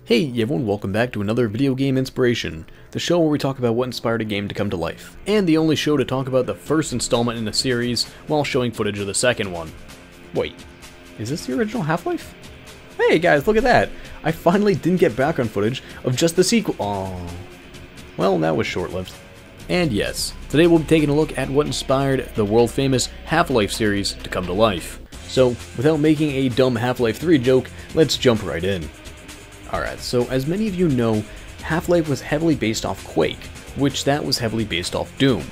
Hey everyone, welcome back to another Video Game Inspiration, the show where we talk about what inspired a game to come to life, and the only show to talk about the first installment in the series while showing footage of the second one. Wait, is this the original Half-Life? Hey guys, look at that! I finally didn't get background footage of just the sequel. Oh, well, that was short-lived. And yes, today we'll be taking a look at what inspired the world-famous Half-Life series to come to life. So, without making a dumb Half-Life 3 joke, let's jump right in. Alright, so as many of you know, Half-Life was heavily based off Quake, which that was heavily based off Doom.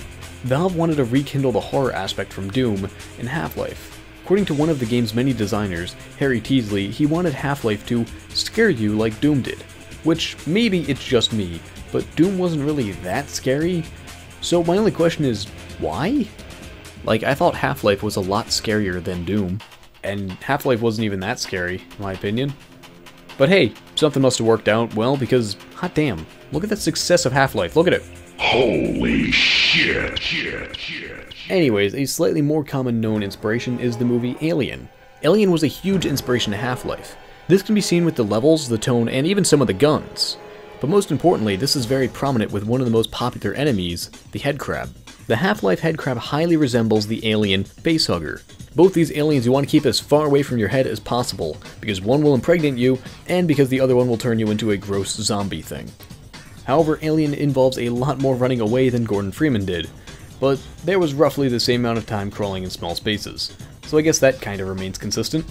Valve wanted to rekindle the horror aspect from Doom in Half-Life. According to one of the game's many designers, Harry Teasley, he wanted Half-Life to scare you like Doom did. Which, maybe it's just me, but Doom wasn't really that scary. So my only question is, why? Like, I thought Half-Life was a lot scarier than Doom, and Half-Life wasn't even that scary, in my opinion. But hey, something must have worked out well because, hot damn, look at the success of Half-Life, look at it. Holy shit. Anyways, a slightly more common known inspiration is the movie Alien. Alien was a huge inspiration to Half-Life. This can be seen with the levels, the tone, and even some of the guns. But most importantly, this is very prominent with one of the most popular enemies, the headcrab. The Half-Life headcrab highly resembles the Alien facehugger. Both these aliens you want to keep as far away from your head as possible, because one will impregnate you, and because the other one will turn you into a gross zombie thing. However, Alien involves a lot more running away than Gordon Freeman did, but there was roughly the same amount of time crawling in small spaces, so I guess that kind of remains consistent.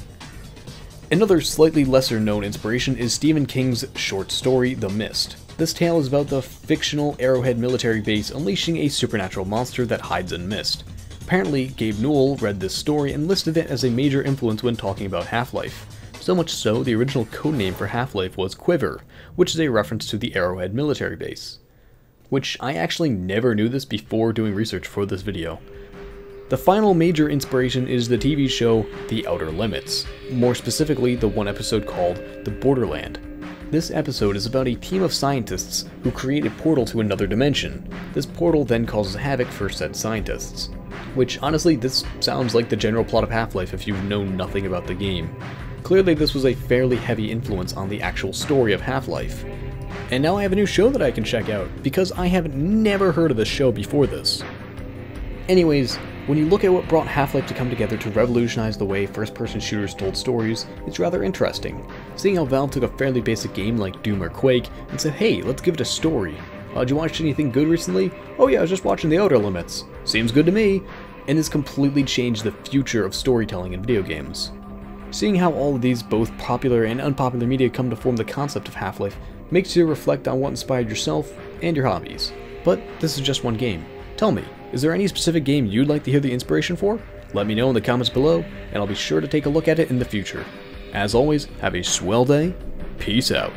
Another slightly lesser known inspiration is Stephen King's short story, The Mist. This tale is about the fictional Arrowhead military base unleashing a supernatural monster that hides in mist. Apparently, Gabe Newell read this story and listed it as a major influence when talking about Half-Life. So much so, the original codename for Half-Life was Quiver, which is a reference to the Arrowhead military base. Which I actually never knew this before doing research for this video. The final major inspiration is the TV show The Outer Limits, more specifically the one episode called The Borderland. This episode is about a team of scientists who create a portal to another dimension. This portal then causes havoc for said scientists. Which, honestly, this sounds like the general plot of Half-Life if you've known nothing about the game. Clearly this was a fairly heavy influence on the actual story of Half-Life. And now I have a new show that I can check out, because I have never heard of this show before this. Anyways, when you look at what brought Half-Life to come together to revolutionize the way first-person shooters told stories, it's rather interesting. Seeing how Valve took a fairly basic game like Doom or Quake and said, hey, let's give it a story. Did you watch anything good recently? Oh yeah, I was just watching The Outer Limits. Seems good to me. And this completely changed the future of storytelling in video games. Seeing how all of these both popular and unpopular media come to form the concept of Half-Life makes you reflect on what inspired yourself and your hobbies. But this is just one game. Tell me, is there any specific game you'd like to hear the inspiration for? Let me know in the comments below, and I'll be sure to take a look at it in the future. As always, have a swell day. Peace out.